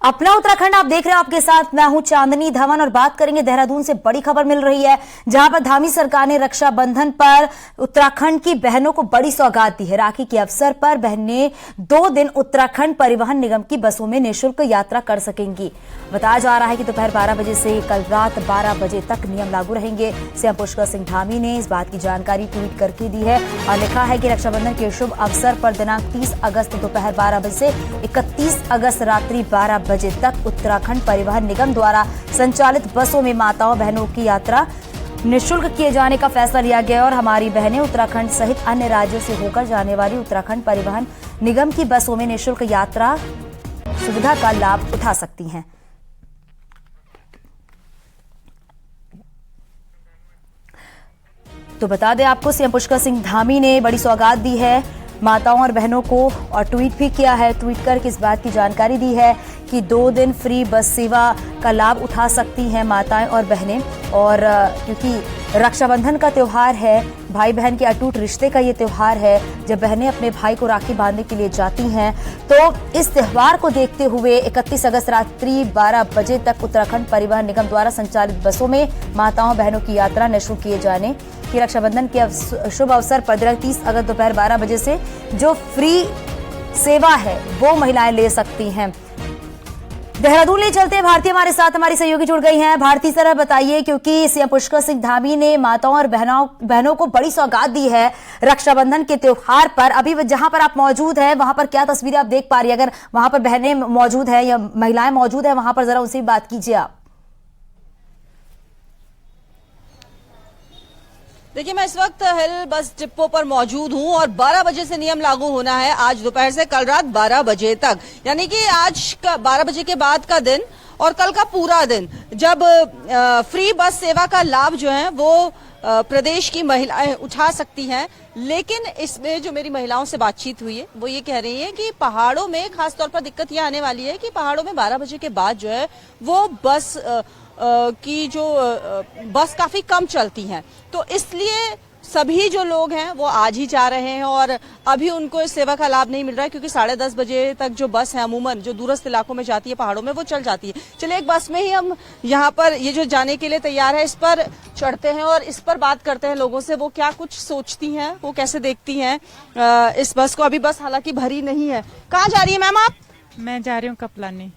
अपना उत्तराखंड आप देख रहे हो, आपके साथ मैं हूं चांदनी धवन और बात करेंगे देहरादून से बड़ी खबर मिल रही है, जहां पर धामी सरकार ने रक्षाबंधन पर उत्तराखंड की बहनों को बड़ी सौगात दी है। राखी के अवसर पर बहनें 2 दिन उत्तराखंड परिवहन निगम की बसों में निःशुल्क यात्रा कर सकेंगी। बताया जा रहा है कि दोपहर 12 बजे से कल रात 12 बजे तक नियम लागू रहेंगे। सीएम पुष्कर सिंह धामी ने इस बात की जानकारी ट्वीट करके दी है और लिखा है कि रक्षाबंधन के शुभ अवसर पर दिनांक 30 अगस्त दोपहर 12 बजे से 31 अगस्त रात्रि 12 बजे तक उत्तराखंड परिवहन निगम द्वारा संचालित बसों में माताओं बहनों की यात्रा निःशुल्क किए जाने का फैसला लिया गया और हमारी बहनें उत्तराखंड सहित अन्य राज्यों से होकर जाने वाली उत्तराखंड परिवहन निगम की बसों में निःशुल्क यात्रा सुविधा का लाभ उठा सकती हैं। तो बता दें आपको, सीएम पुष्कर सिंह धामी ने बड़ी सौगात दी है माताओं और बहनों को और ट्वीट भी किया है। ट्वीट करके इस बात की जानकारी दी है कि 2 दिन फ्री बस सेवा का लाभ उठा सकती हैं माताएं और बहनें। और क्योंकि रक्षाबंधन का त्यौहार है, भाई बहन के अटूट रिश्ते का ये त्यौहार है, जब बहनें अपने भाई को राखी बांधने के लिए जाती हैं, तो इस त्यौहार को देखते हुए 31 अगस्त रात्रि 12 बजे तक उत्तराखंड परिवहन निगम द्वारा संचालित बसों में माताओं बहनों की यात्रा निःशुल्क किए जाने की रक्षाबंधन के शुभ अवसर पर दिनांक 30 अगस्त दोपहर 12 बजे से जो फ्री सेवा है वो महिलाएं ले सकती हैं। देहरादून ले चलते हैं भारती हमारे साथ, हमारी सहयोगी जुड़ गई हैं। भारती सर बताइए, क्योंकि सीएम पुष्कर सिंह धामी ने माताओं और बहनों को बड़ी सौगात दी है रक्षाबंधन के त्योहार पर। अभी जहां पर आप मौजूद हैं वहां पर क्या तस्वीरें आप देख पा रही है? अगर वहां पर बहनें मौजूद है या महिलाएं मौजूद है वहां पर, जरा उनसे बात कीजिए आप। देखिए, मैं इस वक्त हिल बस डिपो पर मौजूद हूं और 12 बजे से नियम लागू होना है, आज दोपहर से कल रात 12 बजे तक। यानी कि आज का 12 बजे के बाद का दिन और कल का पूरा दिन जब फ्री बस सेवा का लाभ जो है वो प्रदेश की महिलाएं उठा सकती हैं। लेकिन इसमें जो मेरी महिलाओं से बातचीत हुई है वो ये कह रही है कि पहाड़ों में खासतौर पर दिक्कत ये आने वाली है कि पहाड़ों में 12 बजे के बाद जो है वो बस की जो बस काफी कम चलती हैं, तो इसलिए सभी जो लोग हैं वो आज ही जा रहे हैं और अभी उनको इस सेवा का लाभ नहीं मिल रहा है, क्योंकि 10:30 बजे तक जो बस है अमूमन जो दूरस्थ इलाकों में जाती है पहाड़ों में वो चल जाती है। चलिए, एक बस में ही हम यहाँ पर ये जो जाने के लिए तैयार है इस पर चढ़ते हैं और इस पर बात करते हैं लोगों से, वो क्या कुछ सोचती हैं, वो कैसे देखती हैं इस बस को। अभी बस हालांकि भरी नहीं है। कहाँ जा रही है मैम आप? मैं जा रही हूँ कपलानी।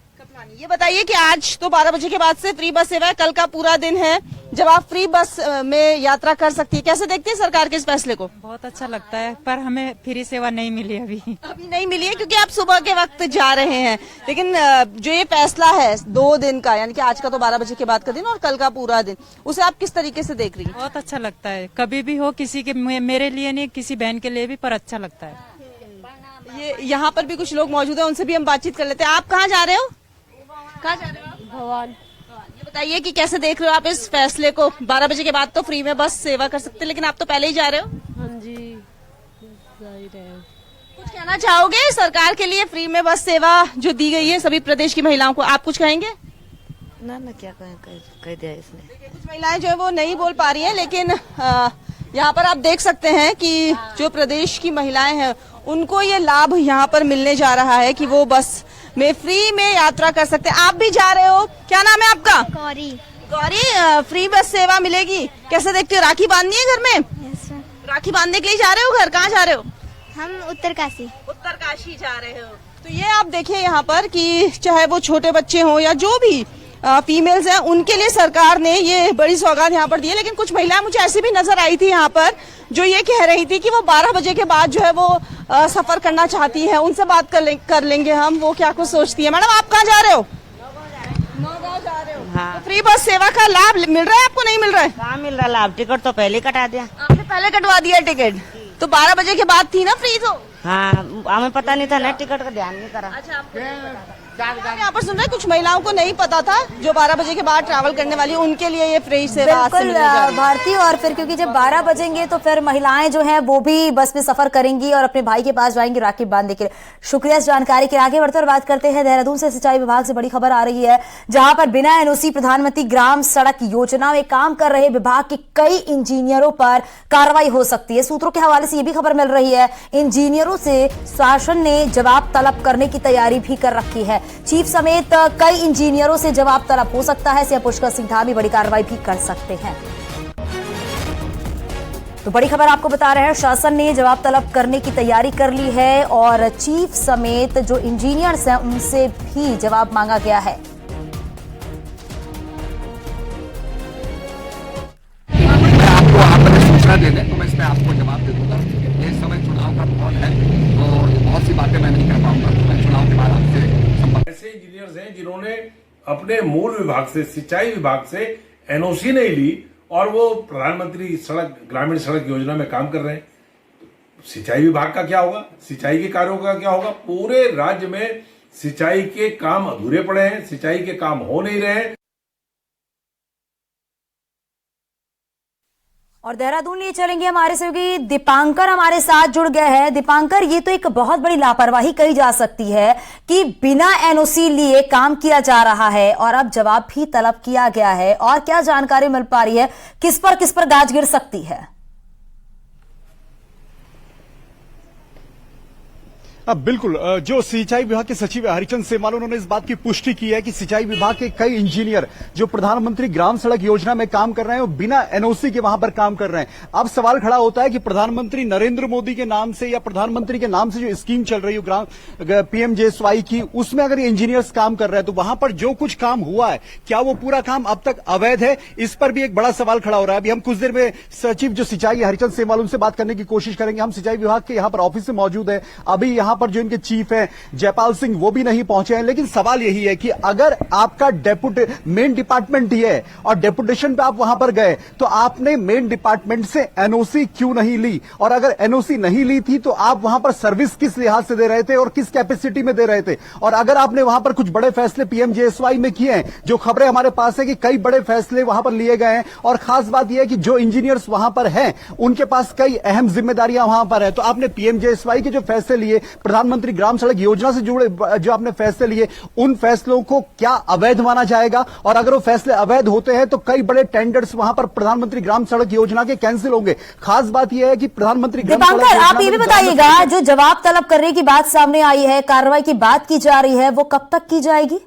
ये बताइए कि आज तो 12 बजे के बाद से फ्री बस सेवा है, कल का पूरा दिन है जब आप फ्री बस में यात्रा कर सकती है। कैसे देखते हैं सरकार के इस फैसले को? बहुत अच्छा लगता है, पर हमें फ्री सेवा नहीं मिली अभी नहीं मिली है, क्योंकि आप सुबह के वक्त जा रहे हैं। लेकिन जो ये फैसला है 2 दिन का, यानी कि आज का तो 12 बजे के बाद का दिन और कल का पूरा दिन, उसे आप किस तरीके से देख रही हैं? बहुत अच्छा लगता है, कभी भी हो, किसी के मेरे लिए नहीं, किसी बहन के लिए भी, पर अच्छा लगता है। ये यहाँ पर भी कुछ लोग मौजूद है, उनसे भी हम बातचीत कर लेते हैं। आप कहाँ जा रहे हो? कहाँ जा रहे हो? भगवान। ये बताइए कि कैसे देख रहे हो आप इस फैसले को? 12 बजे के बाद तो फ्री में बस सेवा कर सकते हैं, लेकिन आप तो पहले ही जा रहे हो। हाँ जी, जा ही रहे हो। कुछ कहना चाहोगे सरकार के लिए फ्री में बस सेवा जो दी गई है सभी प्रदेश की महिलाओं को, आप कुछ कहेंगे? ना क्या कह दिया इसने। कुछ महिलाएं जो है वो नहीं बोल पा रही हैं, लेकिन यहाँ पर आप देख सकते हैं कि जो प्रदेश की महिलाएं हैं उनको ये लाभ यहाँ पर मिलने जा रहा है कि वो बस में फ्री में यात्रा कर सकते हैं। आप भी जा रहे हो, क्या नाम है आपका? गौरी। गौरी, फ्री बस सेवा मिलेगी, कैसे देखते हो? राखी बांधनी है घर में? Yes sir. राखी बांधने के लिए जा रहे हो घर? कहाँ जा रहे हो? हम उत्तरकाशी। उत्तरकाशी जा रहे हो। तो ये आप देखिए यहाँ पर कि चाहे वो छोटे बच्चे हों या जो भी फीमेल्स हैं, उनके लिए सरकार ने ये बड़ी सौगात यहाँ पर दी है। लेकिन कुछ महिलाएं मुझे ऐसी भी नजर आई थी यहाँ पर जो ये कह रही थी कि वो 12 बजे के बाद जो है वो सफर करना चाहती है। उनसे बात कर लेंगे हम, वो क्या कुछ सोचती है। मैडम, आप कहाँ जा रहे हो? नौगांव जा रहे हो। हाँ। तो फ्री बस सेवा का लाभ मिल रहा है आपको? नहीं मिल रहा है? कहाँ मिल रहा लाभ? टिकट तो पहले कटा दिया। आपने पहले कटवा दिया टिकट? तो 12 बजे के बाद थी ना फ्री? तो हाँ, हमें पता नहीं था ना, टिकट का ध्यान नहीं करा। अच्छा, यहाँ पर सुन रहे कुछ महिलाओं को नहीं पता था जो 12 बजे के बाद ट्रैवल करने वाली, उनके लिए ये फ्री सेवा बिल्कुल भारती। और फिर क्योंकि जब 12 बजेंगे तो फिर महिलाएं जो हैं वो भी बस में सफर करेंगी और अपने भाई के पास जाएंगी राखी बांधने के लिए। शुक्रिया इस जानकारी के। आगे बढ़ते और बात करते हैं देहरादून से सिंचाई विभाग से बड़ी खबर आ रही है, जहां पर बिना एनओसी प्रधानमंत्री ग्राम सड़क योजना में काम कर रहे विभाग के कई इंजीनियरों पर कार्रवाई हो सकती है। सूत्रों के हवाले से ये भी खबर मिल रही है, इंजीनियरों से शासन ने जवाब तलब करने की तैयारी भी कर रखी है। चीफ समेत कई इंजीनियरों से जवाब तलब हो सकता है। सीएम पुष्कर सिंह धामी बड़ी कार्रवाई भी कर सकते हैं। तो बड़ी खबर आपको बता रहे हैं, शासन ने जवाब तलब करने की तैयारी कर ली है और चीफ समेत जो इंजीनियर्स हैं उनसे भी जवाब मांगा गया है। आपको आपने सूचना दे दें तो मैं इसमें आपको जवाब दे दूंगा। ये समय चुनाव का माहौल है और बहुत सी बातें मैं नहीं कर पाऊंगा। मैं चुनाव के बाद आपसे संपर्क। ऐसे इंजीनियर्स हैं जिन्होंने अपने मूल विभाग से, सिंचाई विभाग से एनओसी नहीं ली और वो प्रधानमंत्री सड़क, ग्रामीण सड़क योजना में काम कर रहे हैं। सिंचाई विभाग का क्या होगा? सिंचाई के कार्यों का क्या होगा? पूरे राज्य में सिंचाई के काम अधूरे पड़े हैं, सिंचाई के काम हो नहीं रहे हैं। और देहरादून लिए चलेंगे हमारे सहयोगी दीपांकर हमारे साथ जुड़ गए हैं। दीपांकर, ये तो एक बहुत बड़ी लापरवाही कही जा सकती है कि बिना एनओसी लिए काम किया जा रहा है और अब जवाब भी तलब किया गया है। और क्या जानकारी मिल पा रही है, किस पर गाज गिर सकती है? अब बिल्कुल, जो सिंचाई विभाग के सचिव हरिचंद सेमवाल, उन्होंने इस बात की पुष्टि की है कि सिंचाई विभाग के कई इंजीनियर जो प्रधानमंत्री ग्राम सड़क योजना में काम कर रहे हैं वो बिना एनओसी के वहां पर काम कर रहे हैं। अब सवाल खड़ा होता है कि प्रधानमंत्री नरेंद्र मोदी के नाम से या प्रधानमंत्री के नाम से जो स्कीम चल रही है ग्राम पीएमजेएसवाई की, उसमें अगर ये इंजीनियर्स काम कर रहे हैं तो वहां पर जो कुछ काम हुआ है क्या वो पूरा काम अब तक अवैध है? इस पर भी एक बड़ा सवाल खड़ा हो रहा है। अभी हम कुछ देर में सचिव जो सिंचाई हरिचंद सेमवाल, उनसे बात करने की कोशिश करेंगे। हम सिंचाई विभाग के यहाँ पर ऑफिस में मौजूद है। अभी यहाँ पर जो इनके चीफ हैं जयपाल सिंह, वो भी नहीं पहुंचे हैं। लेकिन सवाल यही है कि अगर आपका मेन डिपार्टमेंट ही है और डेपुटेशन पे आप वहां पर गए तो आपने मेन डिपार्टमेंट से एनओसी क्यों नहीं ली? और अगर एनओसी नहीं ली थी तो आप वहां पर सर्विस किस लिहाज से दे रहे थे और किस कैपेसिटी में दे रहे थे? और अगर आपने वहां पर कुछ बड़े फैसले पीएमजेएसवाई में किए हैं, जो खबरें हमारे पास है कि कई बड़े फैसले वहां पर लिए गए हैं और खास बात यह है कि जो इंजीनियर्स वहां पर हैं उनके पास कई अहम जिम्मेदारियां वहां पर है, तो आपने पीएमजेएसवाई के जो फैसले लिए, प्रधानमंत्री ग्राम सड़क योजना से जुड़े जो आपने फैसले लिए, उन फैसलों को क्या अवैध माना जाएगा? और अगर वो फैसले अवैध होते हैं तो कई बड़े टेंडर्स वहां पर प्रधानमंत्री ग्राम सड़क योजना के कैंसिल होंगे। खास बात यह है कि प्रधानमंत्री दीपांकर, आप ये भी बताइएगा, जो जवाब तलब करने की बात सामने आई है, कार्रवाई की बात की जा रही है, वो कब तक की जाएगी?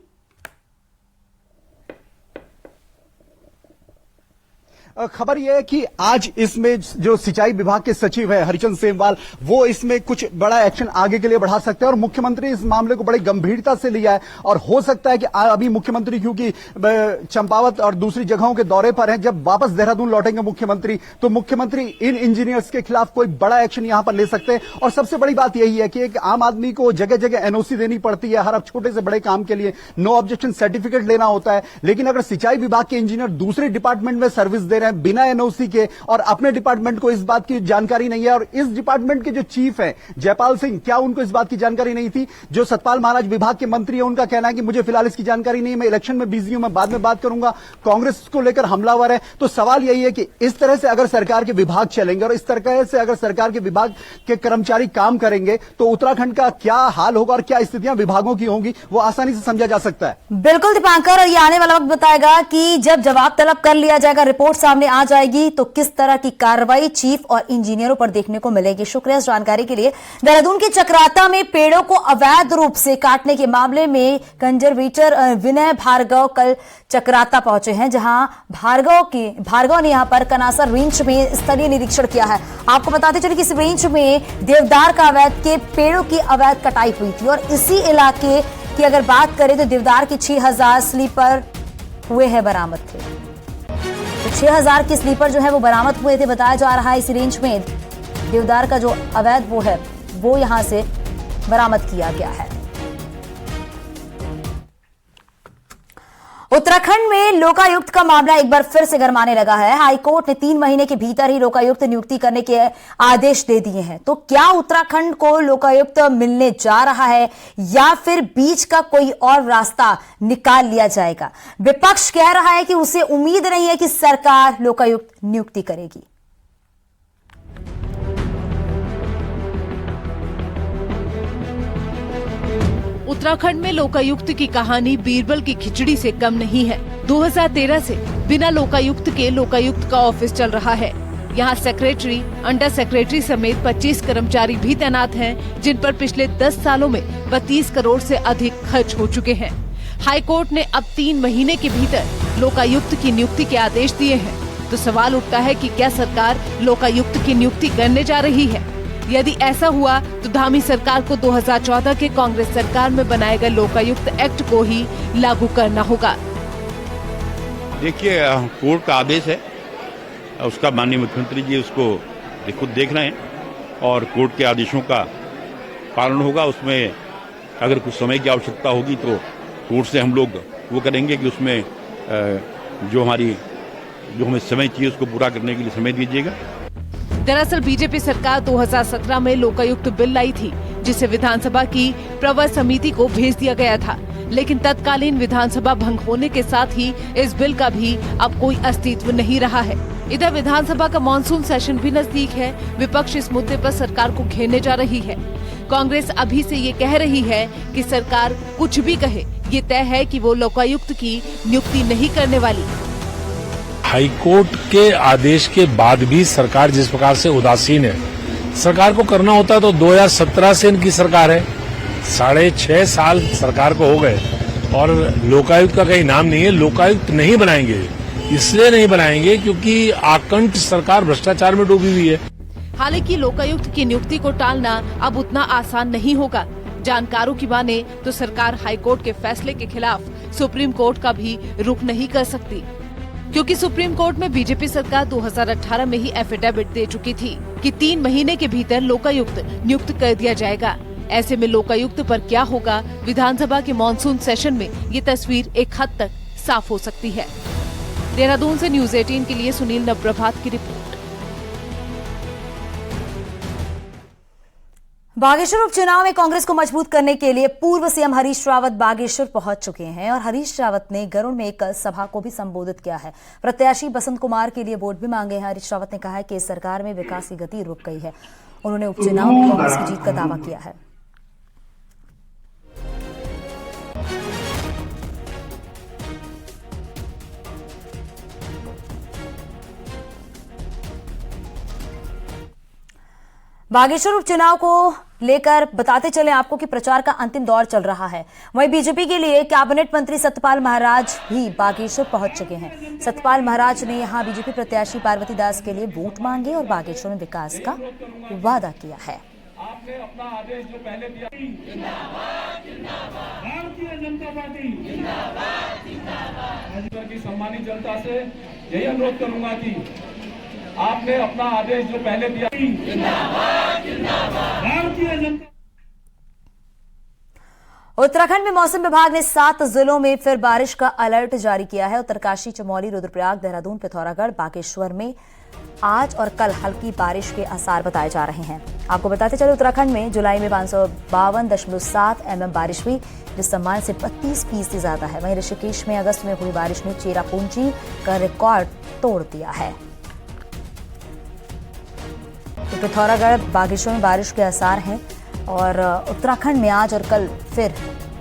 खबर यह है कि आज इसमें जो सिंचाई विभाग के सचिव है हरिचंद सेमवाल, वो इसमें कुछ बड़ा एक्शन आगे के लिए बढ़ा सकते हैं और मुख्यमंत्री इस मामले को बड़ी गंभीरता से लिया है। और हो सकता है कि अभी मुख्यमंत्री क्योंकि चंपावत और दूसरी जगहों के दौरे पर हैं, जब वापस देहरादून लौटेंगे मुख्यमंत्री तो मुख्यमंत्री इन इंजीनियर्स के खिलाफ कोई बड़ा एक्शन यहां पर ले सकते हैं। और सबसे बड़ी बात यही है कि एक आम आदमी को जगह जगह एनओसी देनी पड़ती है, हर छोटे से बड़े काम के लिए नो ऑब्जेक्शन सर्टिफिकेट लेना होता है। लेकिन अगर सिंचाई विभाग के इंजीनियर दूसरे डिपार्टमेंट में सर्विस दे रहे हैं बिना एनओसी के और अपने डिपार्टमेंट को इस बात की जानकारी नहीं है, और इस डिपार्टमेंट के जो चीफ हैं जयपाल सिंह, क्या उनको इस बात की जानकारी नहीं थी? जो सतपाल महाराज विभाग के मंत्री हैं उनका कहना है कि मुझे फिलहाल इसकी जानकारी नहीं है, मैं इलेक्शन में बिजी हूं, मैं बाद में बात करूंगा। कांग्रेस को लेकर हमलावर है। तो सवाल यही है कि इस तरह से अगर सरकार के विभाग चलेंगे और इस तरह से अगर सरकार के विभाग के कर्मचारी काम करेंगे तो उत्तराखंड का क्या हाल होगा और क्या स्थितियां विभागों की होंगी, वो आसानी से समझा जा सकता है। बिल्कुल दीपांकर, और ये आने वाला वक्त बताएगा कि जब जवाब तलब कर लिया जाएगा, रिपोर्ट सामने आ जाएगी तो किस तरह की कार्रवाई चीफ और इंजीनियरों पर देखने को मिलेगी। शुक्रिया इस जानकारी के लिए। देहरादून के चक्राता में पेड़ों को अवैध रूप से काटने के मामले में कंजर्वेटर विनय भार्गव कल चक्राता पहुंचे हैं, जहां भार्गव ने यहां पर कनासर रेंज में स्थलीय निरीक्षण किया है। आपको बताते चले कि इस रेंज में देवदार का अवैध के पेड़ों की अवैध कटाई हुई थी और इसी इलाके की अगर बात करें तो देवदार के 6000 स्लीपर हुए हैं, बरामद थे। तो 6000 के स्लीपर जो है वो बरामद हुए थे। बताया जा रहा है इस रेंज में देवदार का जो अवैध वो है वो यहां से बरामद किया गया है। उत्तराखंड में लोकायुक्त का मामला एक बार फिर से गरमाने लगा है। हाईकोर्ट ने 3 महीने के भीतर ही लोकायुक्त नियुक्ति करने के आदेश दे दिए हैं। तो क्या उत्तराखंड को लोकायुक्त मिलने जा रहा है या फिर बीच का कोई और रास्ता निकाल लिया जाएगा? विपक्ष कह रहा है कि उसे उम्मीद नहीं है कि सरकार लोकायुक्त नियुक्ति करेगी। उत्तराखंड में लोकायुक्त की कहानी बीरबल की खिचड़ी से कम नहीं है। 2013 से बिना लोकायुक्त के लोकायुक्त का ऑफिस चल रहा है। यहाँ सेक्रेटरी, अंडर सेक्रेटरी समेत 25 कर्मचारी भी तैनात हैं, जिन पर पिछले 10 सालों में 32 करोड़ से अधिक खर्च हो चुके हैं। हाईकोर्ट ने अब 3 महीने के भीतर लोकायुक्त की नियुक्ति के आदेश दिए हैं। तो सवाल उठता है कि क्या सरकार लोकायुक्त की नियुक्ति करने जा रही है? यदि ऐसा हुआ तो धामी सरकार को 2014 के कांग्रेस सरकार में बनाए गए लोकायुक्त एक्ट को ही लागू करना होगा। देखिए, कोर्ट का आदेश है, उसका माननीय मुख्यमंत्री जी उसको खुद देख रहे हैं और कोर्ट के आदेशों का पालन होगा। उसमें अगर कुछ समय की आवश्यकता होगी तो कोर्ट से हम लोग वो करेंगे कि उसमें जो हमें समय चाहिए उसको पूरा करने के लिए समय दीजिएगा। दरअसल बीजेपी सरकार 2017 में लोकायुक्त बिल लाई थी, जिसे विधानसभा की प्रवर समिति को भेज दिया गया था, लेकिन तत्कालीन विधानसभा भंग होने के साथ ही इस बिल का भी अब कोई अस्तित्व नहीं रहा है। इधर विधानसभा का मॉनसून सेशन भी नजदीक है। विपक्ष इस मुद्दे पर सरकार को घेरने जा रही है। कांग्रेस अभी से ये कह रही है कि सरकार कुछ भी कहे, ये तय है कि वो लोकायुक्त की नियुक्ति नहीं करने वाली। हाईकोर्ट के आदेश के बाद भी सरकार जिस प्रकार से उदासीन है, सरकार को करना होता तो 2017 से इनकी सरकार है, 6.5 साल सरकार को हो गए और लोकायुक्त का कहीं नाम नहीं है। लोकायुक्त नहीं बनाएंगे, इसलिए नहीं बनाएंगे क्योंकि आकंठ सरकार भ्रष्टाचार में डूबी हुई है। हालांकि लोकायुक्त की नियुक्ति को टालना अब उतना आसान नहीं होगा। जानकारों की माने तो सरकार हाईकोर्ट के फैसले के खिलाफ सुप्रीम कोर्ट का भी रुख नहीं कर सकती, क्योंकि सुप्रीम कोर्ट में बीजेपी सरकार 2018 में ही एफिडेविट दे चुकी थी कि 3 महीने के भीतर लोकायुक्त नियुक्त कर दिया जाएगा। ऐसे में लोकायुक्त पर क्या होगा, विधानसभा के मॉनसून सेशन में ये तस्वीर एक हद तक साफ हो सकती है। देहरादून से न्यूज 18 के लिए सुनील नवप्रभात की रिपोर्ट। बागेश्वर उपचुनाव में कांग्रेस को मजबूत करने के लिए पूर्व सीएम हरीश रावत बागेश्वर पहुंच चुके हैं और हरीश रावत ने गरुड़ में एक सभा को भी संबोधित किया है। प्रत्याशी बसंत कुमार के लिए वोट भी मांगे हैं। हरीश रावत ने कहा है कि इस सरकार में विकास की गति रुक गई है। उन्होंने उपचुनाव में कांग्रेस की जीत का दावा किया है। बागेश्वर उपचुनाव को लेकर बताते चले आपको कि प्रचार का अंतिम दौर चल रहा है। वहीं बीजेपी के लिए कैबिनेट मंत्री सत्यपाल महाराज भी बागेश्वर पहुंच चुके हैं। सत्यपाल महाराज ने यहां बीजेपी प्रत्याशी पार्वती दास के लिए वोट मांगे और बागेश्वर में विकास का वादा किया है। आपने अपना आदेश जो पहले दिया, जिंदाबाद जिंदाबाद भारतीय जनता पार्टी जिंदाबाद जिंदाबाद। की सम्मानित जनता से यही अनुरोध करूंगा कि आपने अपना आदेश जो पहले दिया, जिंदाबाद जिंदाबाद भारतीय जनता। उत्तराखंड में मौसम विभाग ने 7 जिलों में फिर बारिश का अलर्ट जारी किया है। उत्तरकाशी, चमोली, रुद्रप्रयाग, देहरादून, पिथौरागढ़, बागेश्वर में आज और कल हल्की बारिश के आसार बताए जा रहे हैं। आपको बताते चले उत्तराखंड में जुलाई में 552.7 mm बारिश हुई, जिस सम्मान से 32% ज्यादा है। वहीं ऋषिकेश में अगस्त में हुई बारिश ने चेरापूंजी का रिकॉर्ड तोड़ दिया है। तो पिथौरागढ़, बागेश्वर में बारिश के आसार हैं और उत्तराखंड में आज और कल फिर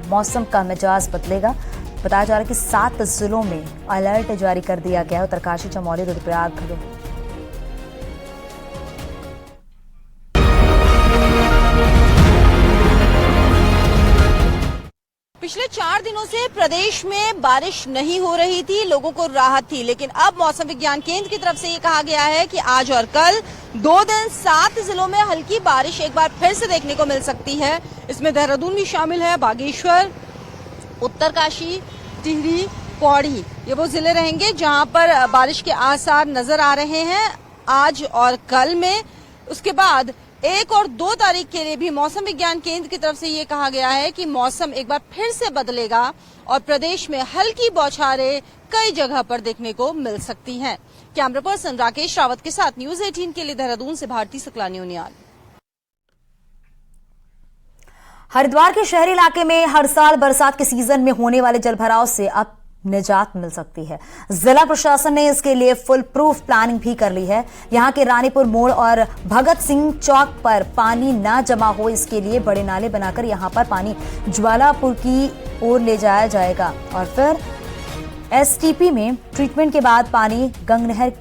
मौसम का मिजाज बदलेगा। बताया जा रहा है कि 7 जिलों में अलर्ट जारी कर दिया गया है। उत्तरकाशी, चमोली, रुद्रप्रयाग। पिछले 4 दिनों से प्रदेश में बारिश नहीं हो रही थी, लोगों को राहत थी, लेकिन अब मौसम विज्ञान केंद्र की तरफ से ये कहा गया है कि आज और कल 2 दिन 7 जिलों में हल्की बारिश एक बार फिर से देखने को मिल सकती है। इसमें देहरादून भी शामिल है, बागेश्वर, उत्तरकाशी, टिहरी, पौड़ी, ये वो जिले रहेंगे जहां पर बारिश के आसार नजर आ रहे हैं आज और कल में। उसके बाद 1 और 2 तारीख के लिए भी मौसम विज्ञान केंद्र की तरफ से ये कहा गया है कि मौसम एक बार फिर से बदलेगा और प्रदेश में हल्की बौछारें कई जगह पर देखने को मिल सकती हैं। कैमरा पर्सन राकेश रावत के साथ न्यूज 18 के लिए देहरादून से भारती सकलानी उनियाल। हरिद्वार के शहरी इलाके में हर साल बरसात के सीजन में होने वाले जलभराव से अब निजात मिल सकती है। जिला प्रशासन ने इसके लिए फुल प्रूफ प्लानिंग भी कर ली है। यहां के रानीपुर मोड़ और भगत सिंह चौक पर पानी ना जमा हो, इसके लिए बड़े नाले बनाकर यहां पर पानी ज्वालापुर की ओर ले जाया जाएगा और फिर एसटीपी में ट्रीटमेंट के बाद पानी गंग नहर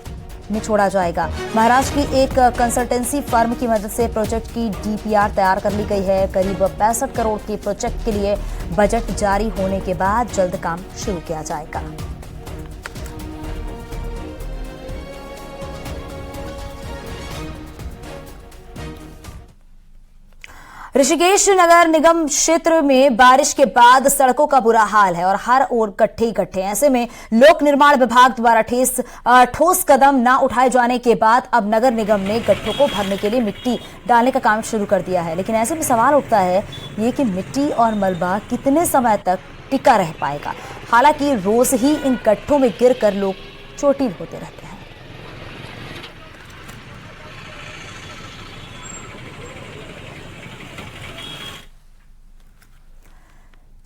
में छोड़ा जाएगा। महाराष्ट्र की एक कंसल्टेंसी फर्म की मदद से प्रोजेक्ट की डीपीआर तैयार कर ली गई है। करीब 65 करोड़ के प्रोजेक्ट के लिए बजट जारी होने के बाद जल्द काम शुरू किया जाएगा। ऋषिकेश नगर निगम क्षेत्र में बारिश के बाद सड़कों का बुरा हाल है और हर ओर गड्ढे गड्ढे। ऐसे में लोक निर्माण विभाग द्वारा ठोस कदम न उठाए जाने के बाद अब नगर निगम ने गड्ढों को भरने के लिए मिट्टी डालने का काम शुरू कर दिया है। लेकिन ऐसे में सवाल उठता है ये कि मिट्टी और मलबा कितने समय तक टिका रह पाएगा। हालांकि रोज ही इन गड्ढों में गिरकर लोग चोटिल होते रहते हैं।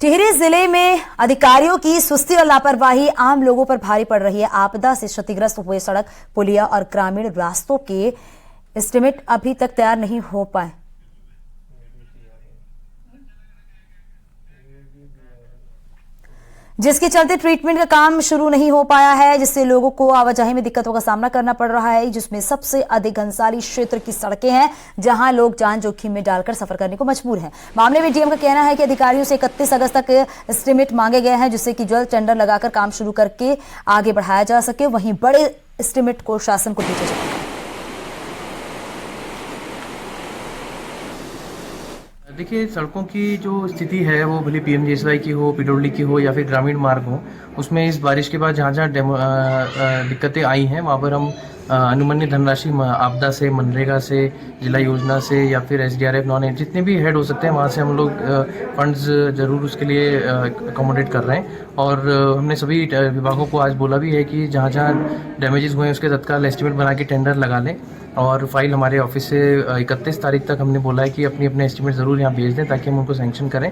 टिहरी जिले में अधिकारियों की सुस्ती और लापरवाही आम लोगों पर भारी पड़ रही है। आपदा से क्षतिग्रस्त हुए सड़क, पुलिया और ग्रामीण रास्तों के एस्टीमेट अभी तक तैयार नहीं हो पाए, जिसके चलते ट्रीटमेंट का काम शुरू नहीं हो पाया है, जिससे लोगों को आवाजाही में दिक्कतों का सामना करना पड़ रहा है। जिसमें सबसे अधिक घनसाली क्षेत्र की सड़कें हैं, जहां लोग जान जोखिम में डालकर सफर करने को मजबूर हैं। मामले में डीएम का कहना है कि अधिकारियों से 31 अगस्त तक एस्टीमेट मांगे गए हैं, जिससे कि जल्द टेंडर लगाकर काम शुरू करके आगे बढ़ाया जा सके। वहीं बड़े एस्टीमेट को शासन को भेजा जाए। देखिए, सड़कों की जो स्थिति है वो भले पीएमजीएसवाई की हो, पीडब्ल्यूडी की हो या फिर ग्रामीण मार्ग हो, उसमें इस बारिश के बाद जहाँ जहाँ दिक्कतें आई हैं वहाँ पर हम अनुमन्य धनराशि आपदा से, मनरेगा से, जिला योजना से या फिर एसडीआरएफ, नॉन एड जितने भी हेड हो सकते हैं वहाँ से हम लोग फंड्स जरूर उसके लिए अकोमोडेट कर रहे हैं। और हमने सभी विभागों को आज बोला भी है कि जहाँ जहाँ डैमेजेस हुए हैं उसके तत्काल एस्टीमेट बना के टेंडर लगा लें और फाइल हमारे ऑफिस से 31 तारीख तक हमने बोला है कि अपने एस्टीमेट ज़रूर यहाँ भेज दें ताकि हम उनको सैंक्शन करें।